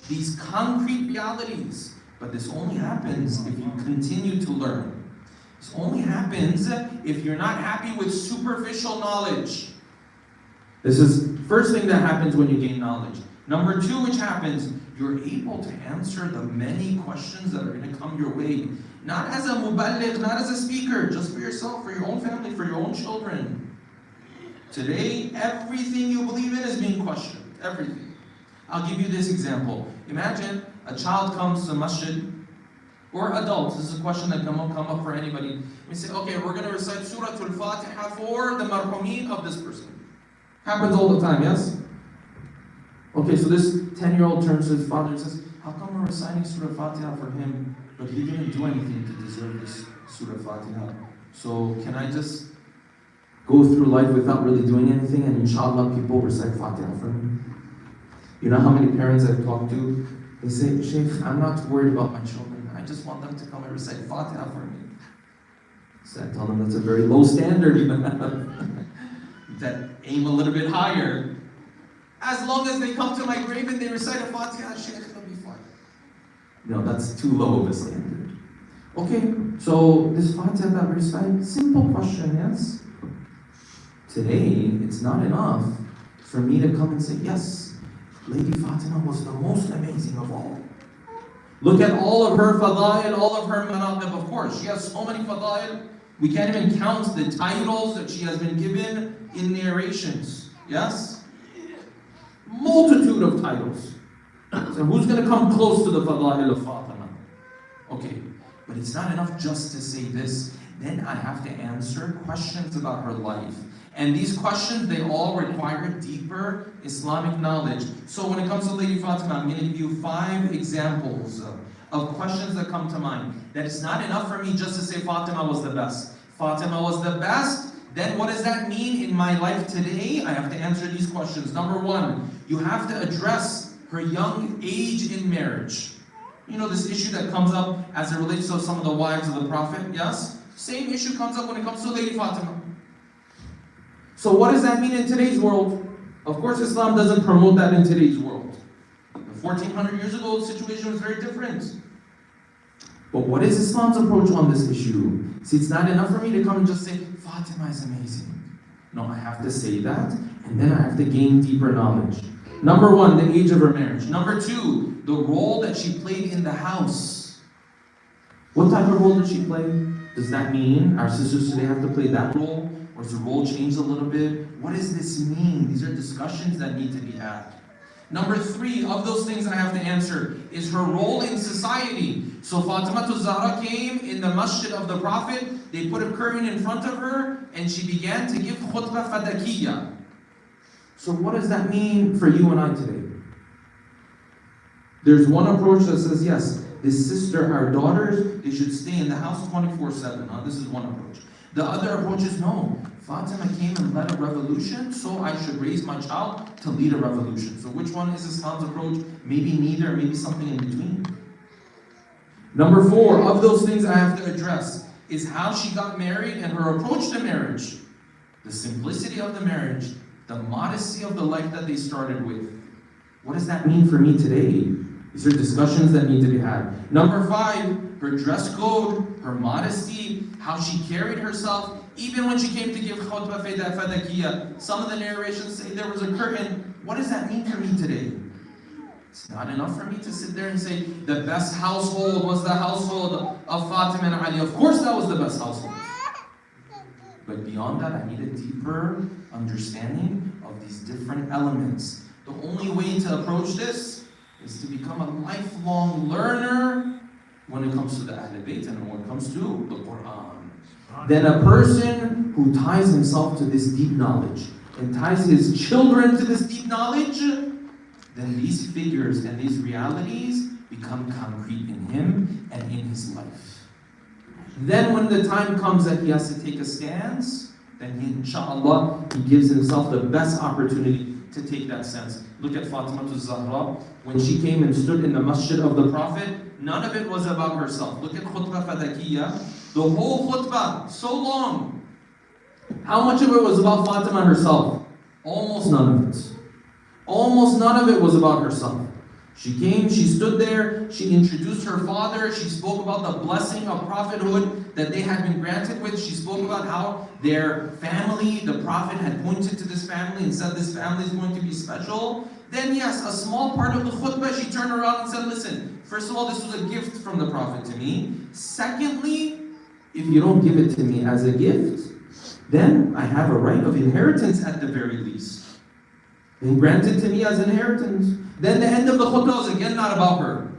these concrete realities. But this only happens if you continue to learn. This only happens if you're not happy with superficial knowledge. This is first thing that happens when you gain knowledge. Number 2, which happens, you're able to answer the many questions that are going to come your way. Not as a muballigh, not as a speaker, just for yourself, for your own family, for your own children. Today, everything you believe in is being questioned. Everything. I'll give you this example. Imagine a child comes to masjid, or adults. This is a question that come up for anybody. We say, okay, we're going to recite Surah Al-Fatiha for the marhumin of this person. Happens all the time, yes? Okay, so this 10-year-old turns to his father and says, how come we're reciting Surah Fatiha for him, but he didn't do anything to deserve this Surah Fatiha? So can I just go through life without really doing anything, and inshallah people recite Fatiha for me. You know how many parents I've talked to, they say, Shaykh, I'm not worried about my children. I just want them to come and recite Fatiha for me. So I tell them that's a very low standard. That aim a little bit higher. As long as they come to my grave and they recite a Fatiha, Shaykh, they'll be fine. No, that's too low of a standard. Okay, so this Fatiha that we recite, simple question, yes? Today, it's not enough for me to come and say, yes, Lady Fatima was the most amazing of all. Look at all of her fadail, all of her manaqib. Of course, she has so many fadail. We can't even count the titles that she has been given in narrations. Yes? Multitude of titles. So who's going to come close to the fadail of Fatima? Okay, but it's not enough just to say this. Then I have to answer questions about her life. And these questions, they all require deeper Islamic knowledge. So when it comes to Lady Fatima, I'm going to give you 5 examples of questions that come to mind. That it's not enough for me just to say Fatima was the best. Fatima was the best. Then what does that mean in my life today? I have to answer these questions. Number 1, you have to address her young age in marriage. You know this issue that comes up as it relates to some of the wives of the Prophet, yes? Same issue comes up when it comes to Lady Fatima. So what does that mean in today's world? Of course, Islam doesn't promote that in today's world. 1400 years ago, the situation was very different. But what is Islam's approach on this issue? See, it's not enough for me to come and just say, Fatima is amazing. No, I have to say that, and then I have to gain deeper knowledge. Number 1, the age of her marriage. Number 2, the role that she played in the house. What type of role did she play? Does that mean our sisters today have to play that role? Or has the role changed a little bit? What does this mean? These are discussions that need to be had. Number 3, of those things I have to answer, is her role in society. So Fatima Zahra came in the masjid of the Prophet, they put a curtain in front of her, and she began to give khutbah fadakiyya. So what does that mean for you and I today? There's one approach that says, yes, this sister, our daughters, they should stay in the house 24/7. This is one approach. The other approach is, no, Fatima came and led a revolution, so I should raise my child to lead a revolution. So which one is Islam's approach? Maybe neither, maybe something in between. Number 4, of those things I have to address is how she got married and her approach to marriage. The simplicity of the marriage, the modesty of the life that they started with. What does that mean for me today? These are discussions that need to be had. Number 5, her dress code, her modesty, how she carried herself, even when she came to give khutbah fadakiyya. Some of the narrations say there was a curtain. What does that mean for me today? It's not enough for me to sit there and say the best household was the household of Fatima and Ali. Of course that was the best household. But beyond that, I need a deeper understanding of these different elements. The only way to approach this is to become a lifelong learner when it comes to the Ahl Bayt and when it comes to the Quran. Then a person who ties himself to this deep knowledge and ties his children to this deep knowledge, then these figures and these realities become concrete in him and in his life. Then when the time comes that he has to take a stance, then inshallah, he gives himself the best opportunity to take that stance. Look at Fatima Zahra. When she came and stood in the masjid of the Prophet, none of it was about herself. Look at khutbah fadakiyya. The whole khutbah, so long. How much of it was about Fatima herself? Almost none of it. Almost none of it was about herself. She came, she stood there, she introduced her father, she spoke about the blessing of prophethood that they had been granted with. She spoke about how their family, the Prophet had pointed to this family and said this family is going to be special. Then yes, a small part of the khutbah, she turned around and said, listen, first of all, this was a gift from the Prophet to me. Secondly, if you don't give it to me as a gift, then I have a right of inheritance at the very least. Been granted to me as inheritance. Then the end of the khutbah is again not about her.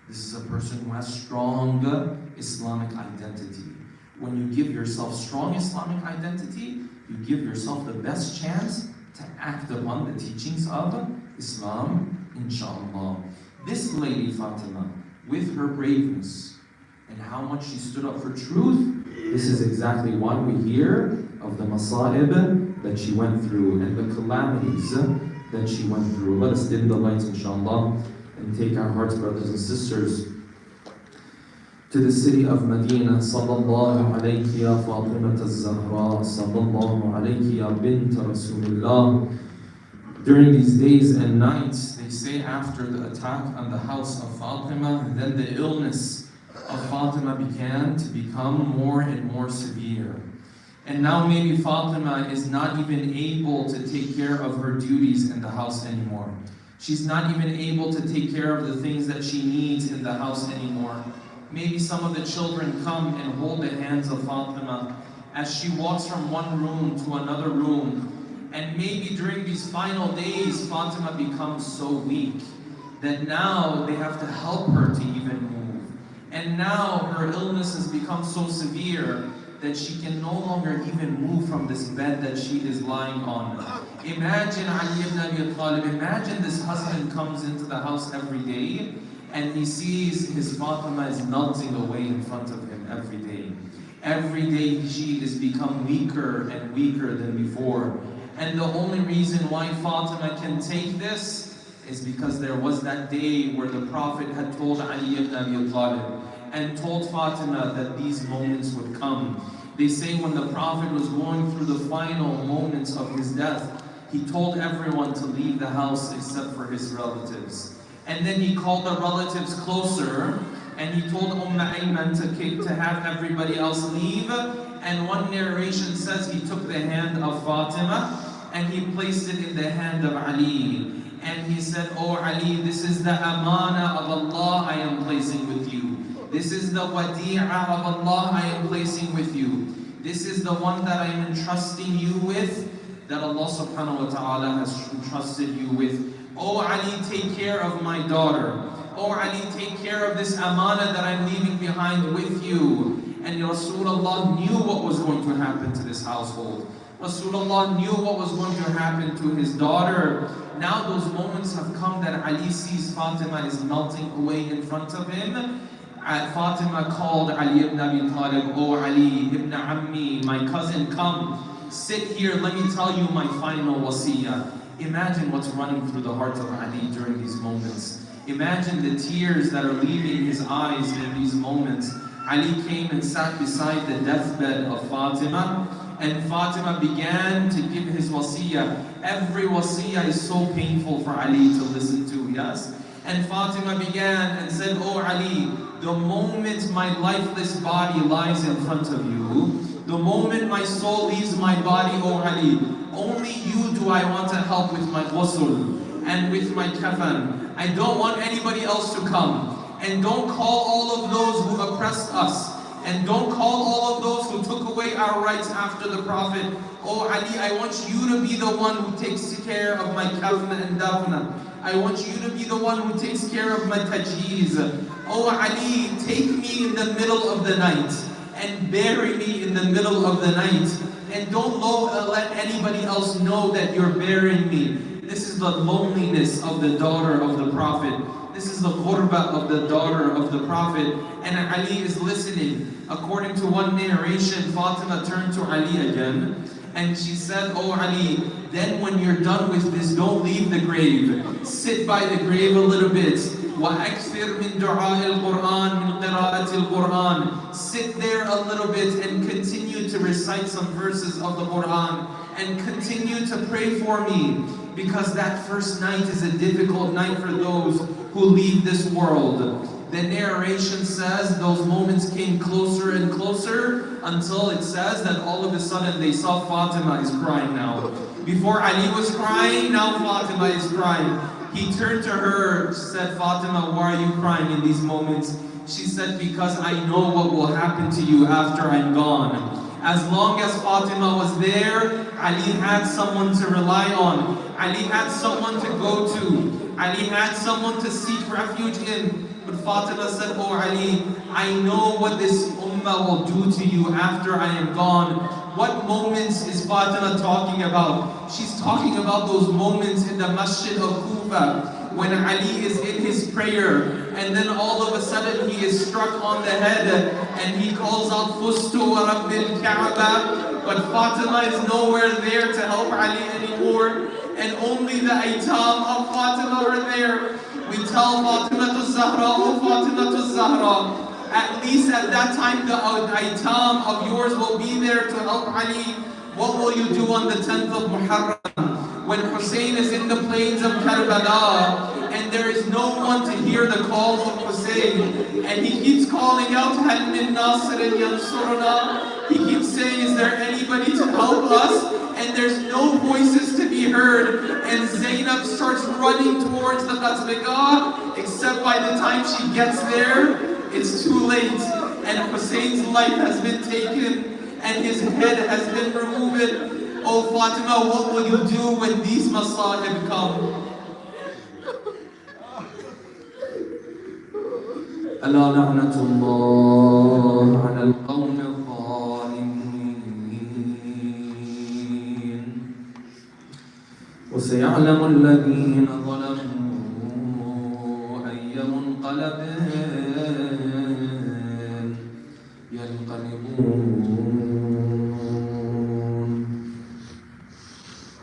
This is a person who has strong Islamic identity. When you give yourself strong Islamic identity, you give yourself the best chance to act upon the teachings of Islam, inshallah. This lady Fatima, with her braveness and how much she stood up for truth, this is exactly why we hear of the masa'ib that she went through and the calamities that she went through. Let us dim the lights, inshallah, and take our hearts, brothers and sisters, to the city of Medina. Sallallahu alayki ya Fatimah al-Zahra, sallallahu alayki ya bint Rasulullah. During these days and nights, they say after the attack on the house of Fatima, then the illness of Fatima began to become more and more severe. And now maybe Fatima is not even able to take care of her duties in the house anymore. She's not even able to take care of the things that she needs in the house anymore. Maybe some of the children come and hold the hands of Fatima as she walks from one room to another room. And maybe during these final days, Fatima becomes so weak that now they have to help her to even move. And now her illness has become so severe that she can no longer even move from this bed that she is lying on. Imagine Ali ibn Abi Talib, imagine this husband comes into the house every day and he sees his Fatima is melting away in front of him every day. Every day she has become weaker and weaker than before. And the only reason why Fatima can take this is because there was that day where the Prophet had told Ali ibn Abi Talib and told Fatima that these moments would come. They say when the Prophet was going through the final moments of his death, he told everyone to leave the house except for his relatives. And then he called the relatives closer and he told Ayman to have everybody else leave. And one narration says he took the hand of Fatima and he placed it in the hand of Ali. And he said, "Oh Ali, this is the amana of Allah I am placing with you. This is the wadi'ah of Allah I am placing with you. This is the one that I am entrusting you with, that Allah subhanahu wa ta'ala has entrusted you with. Oh Ali, take care of my daughter. Oh Ali, take care of this amana that I'm leaving behind with you." And Rasulullah knew what was going to happen to this household. Rasulullah knew what was going to happen to his daughter. Now those moments have come that Ali sees Fatima is melting away in front of him. Fatima called Ali ibn Abi Talib, "Oh Ali ibn Ammi, my cousin, come, sit here, let me tell you my final wasiyah." Imagine what's running through the heart of Ali during these moments. Imagine the tears that are leaving his eyes in these moments. Ali came and sat beside the deathbed of Fatima, and Fatima began to give his wasiyah. Every wasiyah is so painful for Ali to listen to, yes? And Fatima began and said, "Oh Ali, the moment my lifeless body lies in front of you, the moment my soul leaves my body, oh Ali, only you do I want to help with my ghusl and with my kafan. I don't want anybody else to come. And don't call all of those who oppressed us. And don't call all of those who took away our rights after the Prophet. Oh Ali, I want you to be the one who takes care of my kafna and dafna. I want you to be the one who takes care of my tajheez. Oh Ali, take me in the middle of the night and bury me in the middle of the night. And don't let anybody else know that you're burying me." This is the loneliness of the daughter of the Prophet. This is the ghurba of the daughter of the Prophet. And Ali is listening. According to one narration, Fatima turned to Ali again and she said, "Oh Ali, then when you're done with this, don't leave the grave. Sit by the grave a little bit. وَأَكْثِرْ مِنْ دُعَاءِ الْقُرْآنِ مِنْ قِرَاءَةِ الْقُرْآنِ." Sit there a little bit and continue to recite some verses of the Quran and continue to pray for me, because that first night is a difficult night for those who leave this world. The narration says those moments came closer and closer until it says that all of a sudden they saw Fatima is crying now. Before Ali was crying, now Fatima is crying. He turned to her, said, "Fatima, why are you crying in these moments?" She said, "Because I know what will happen to you after I'm gone." As long as Fatima was there, Ali had someone to rely on. Ali had someone to go to. Ali had someone to seek refuge in. But Fatima said, "Oh Ali, I know what this ummah will do to you after I am gone." What moments is Fatima talking about? She's talking about those moments in the masjid of Kufa when Ali is in his prayer and then all of a sudden he is struck on the head and he calls out, "Fustu wa Rabbil Kaaba." But Fatima is nowhere there to help Ali anymore. And only the Aitam of Fatima are there. We tell Fatima to Zahra, oh Fatima to Zahra, at least at that time the Aitam of yours will be there to help Ali. What will you do on the 10th of Muharram? When Hussein is in the plains of Karbala and there is no one to hear the call of Hussein, and he keeps calling out, Hal min Nasirin yansuruna. He keeps saying, is there anybody to help us? And there's no voices to be heard. And Zainab starts running towards the Qatligah, except by the time she gets there, it's too late. And Hussein's life has been taken, and his head has been removed. Oh Fatima, what will you do when these masahib come? ألا لعنة الله على القوم الظالمين وسيعلم الذين ظلموا أي منقلب ينقلبون.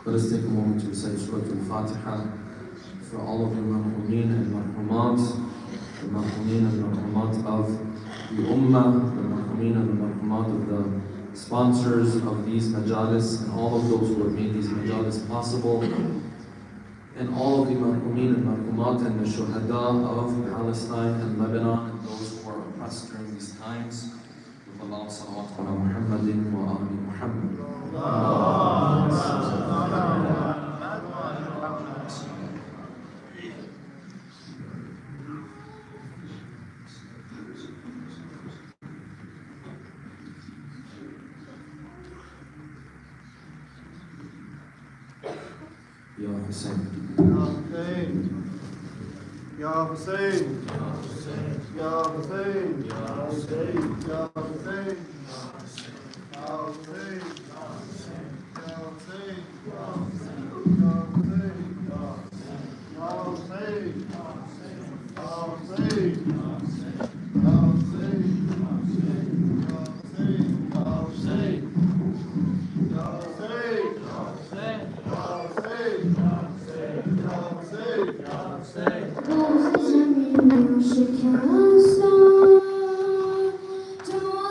Let us take a moment to recite Surah Al-Fatiha for all of the marhumin and marhumat, the marhumin and marhumat of the Ummah, the marhumin and the marhumat of the sponsors of these majalis, and all of those who have made these majalis possible, and all of the marhumin and marhumat and the shuhada of Palestine and Lebanon, and those who are oppressed during these times. With Allah, salawat ala Muhammadin wa ali Muhammad. Ya Hussein. Ya Hussein. Ya Hussein. Ya Hussein. Ya Hussein. Ya Hussein. Ya Hussein. Ya Don't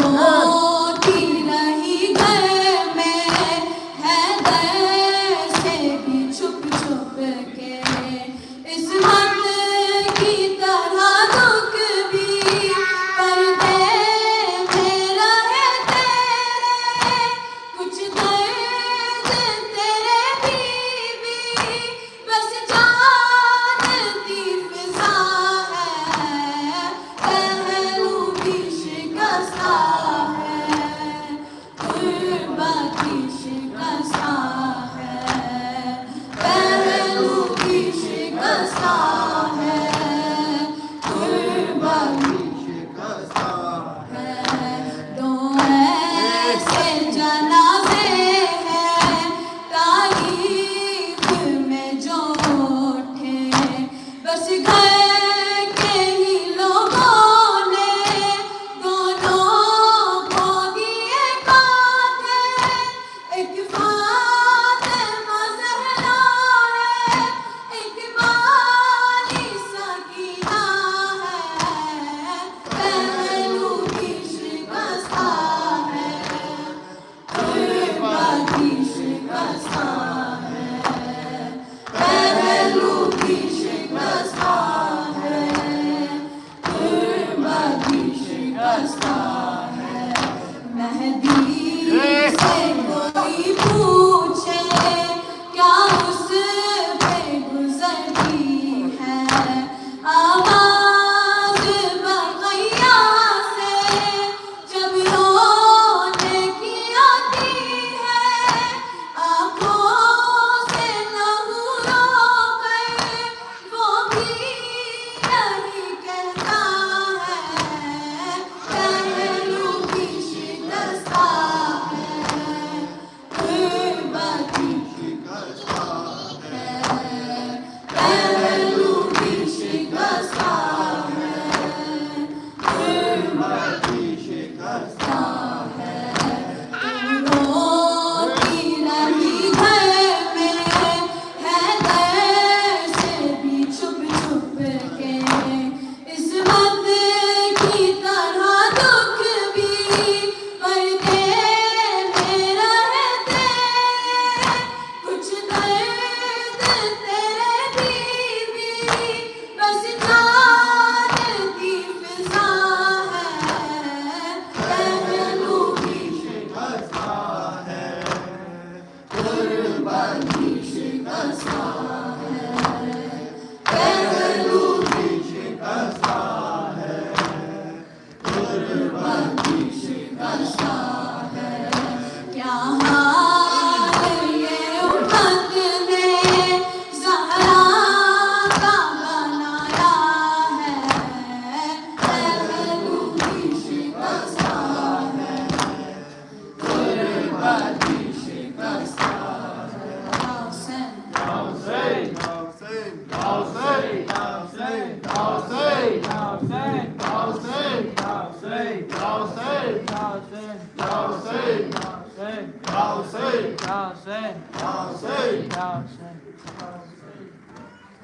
रोती रही गए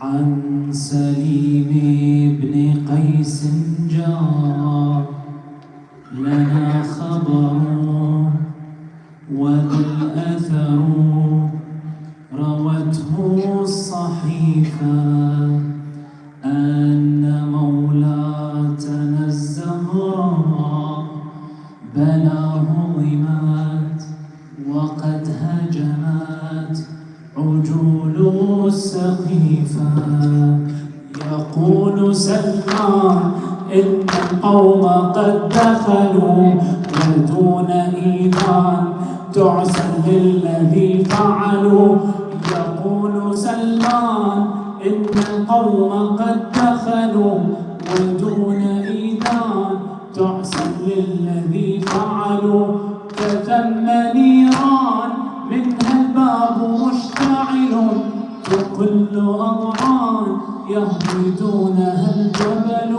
عن سليم بن قيس جاء لنا خبر والأثر روته الصحيفة أن مولاتنا الزهراء بلا هضمت وقد هجمت عجول السقيفة. يقول سلمان إن القوم قد دخلوا ودون إيمان تعسا للذي فعلوا. يقول سلمان إن القوم قد دخلوا ودون إيمان تعسا للذي فعلوا. كثم نيران منها الباب مشتعل تقل أضعان يهبطونها الجبل.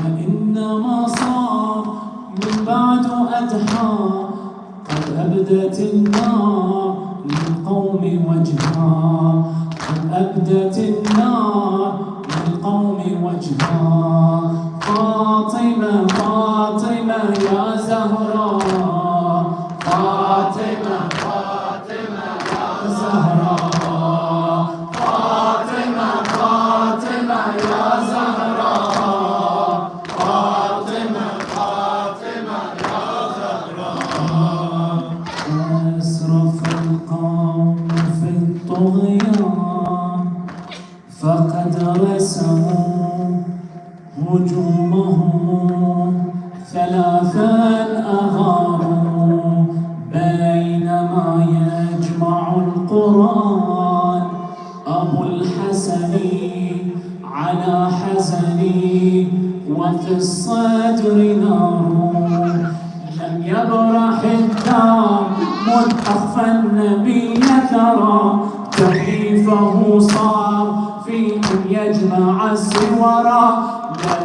وإنما صار من بعد أدحى قد أبدت النار للقوم وجها. قد أبدت النار للقوم وجها. فاطمة فاطمة يا زهراء فاطمة فاطمة يا زهراء فاطمة فاطمة يا زهراء فاطمة فاطمة يا زهراء. أسرف القوم في الطغيان فقد رسموا أخفى النبي ثرى تحريفه صار في أن يجمع السورى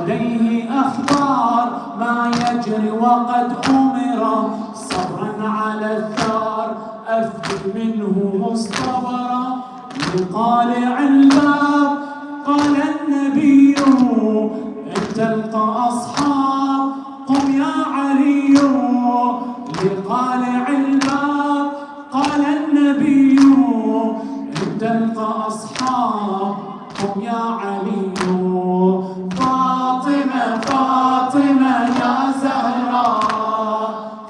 لديه أخبار ما يجري وقد أمر صبرا على الثار أفدي منه مصطبرا لقالع الباب قال النبي إن تلقى أصحاب قم يا علي لقالع الباب قال النبي إن تلقى أصحاب قم يا علي فاطمة فاطمة يا زهراء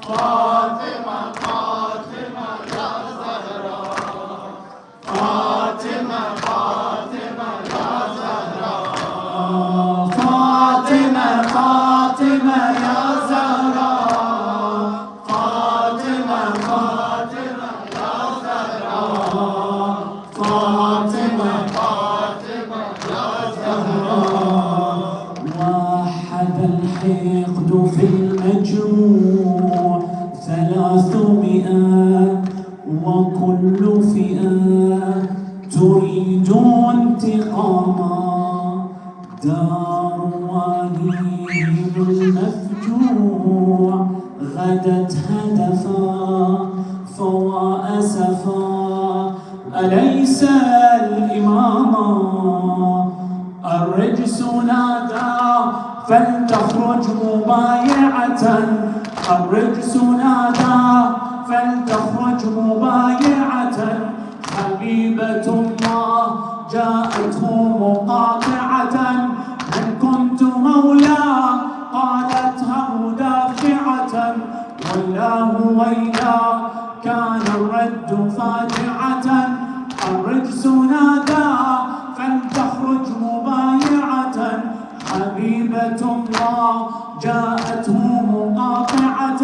فاطمة فاطمة يا زهراء فاطمة فاطمة يا زهراء فاطمة فاطمة يا زهراء فاطمة فاطمة يا زهراء فاطمة فاطمة يا زهراء وحد الحقد في المجموع 300 وكل فئة تريد انتقاما دار وليهم المفجوع غدت هدفا فوا أسفا أليس الإماما الرجس نادى فلتخرج مبايعة الرجس نادى فلتخرج مبايعة حبيبة الله جاءته مقاطعة من كنت مولاه قالتها مدافعة ويلاه ويلا كان الرد فاجعة الرجس نادى فلتخرج مبايعة حبيبة الله جاءته مقاطعة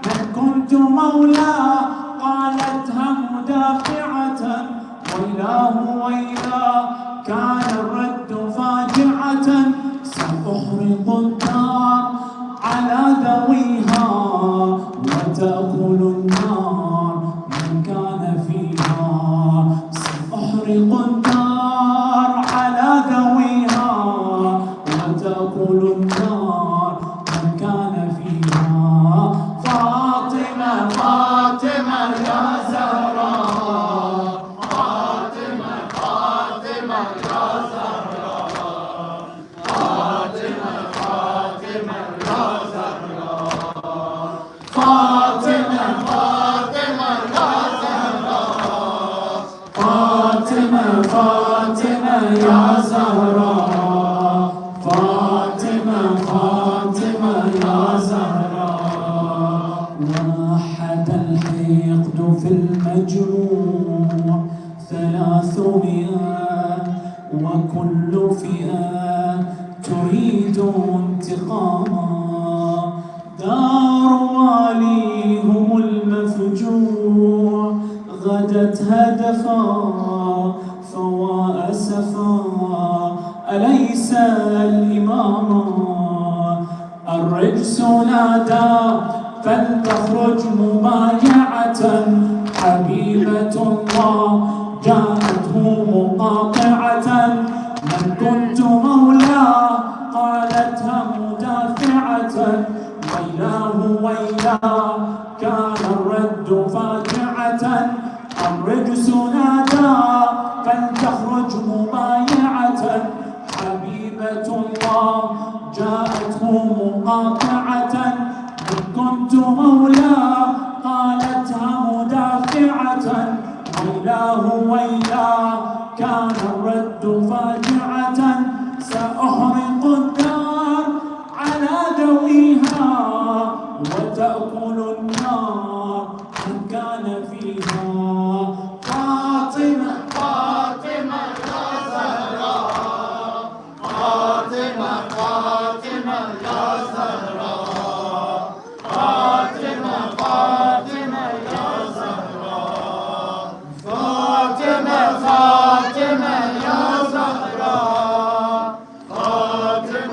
من كنت مولاه قالتها مدافعة ويلاه ويلا كان الرد فاجعة سأحرق الدار على ذويها وتأكل النار من كان فيها سأحرق الدار على ذويها وتأكل النار من كان فيها فاطمة فاطمة يا زهراء فاطمة فاطمة يا زهراء فاطمة فاطمة يا زهراء فاطمة فاطمة يا زهراء فاطمة فاطمة يا زهراء فاطمة فاطمة يا زهراء وحد الحقد في المجموع 300 وكل فئة تريد انتقاما دار واليهم المفجوع غدت هدفا فوا أسفا أليس الإماما الرجس نادى فلتخرج مبايعة حبيبة الله جاءته مقاطعة من كنت مولاه قالتها مدافعة ويلاه ويلا كان الرد فاجعة الرجس نادى فلتخرج مبايعة حبيبة الله جاءته مقاطعة من كنت مولاه قالتها مدافعة ويلاه ويلا كان الرد فاجعة سأحرق الدار على ذويها وتأكل النار من كان فيها فاطمة فاطمة يا زهراء فاطمة فاطمة يا زهراء فاطمة فاطمة يا زهراء فاطمة فاطمة يا زهراء فاطمة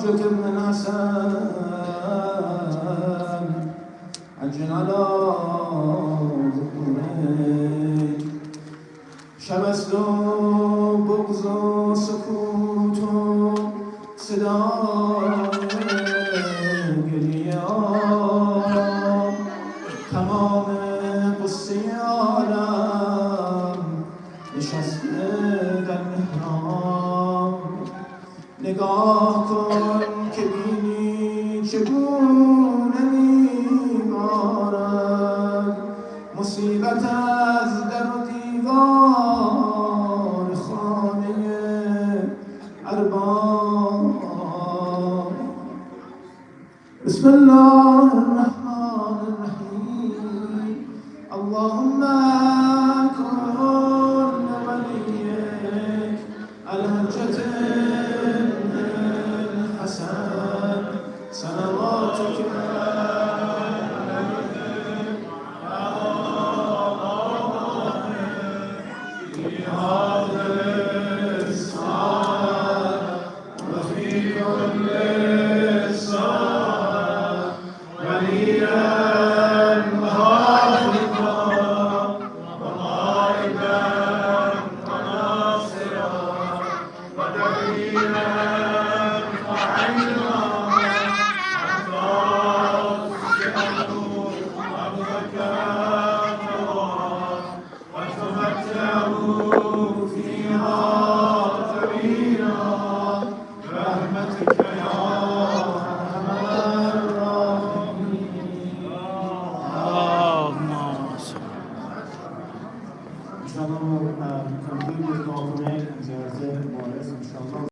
تاجك ابن الحسن عجل على ظهورك شب است و بغض و سکوت و صدای گریه تمام قصه عالم نشسته در محراب نگاه کن که بینی چگونه میبارد مصیبت از در و دیوار خانه ارباب بسم الله الرحمن الرحیم اللهم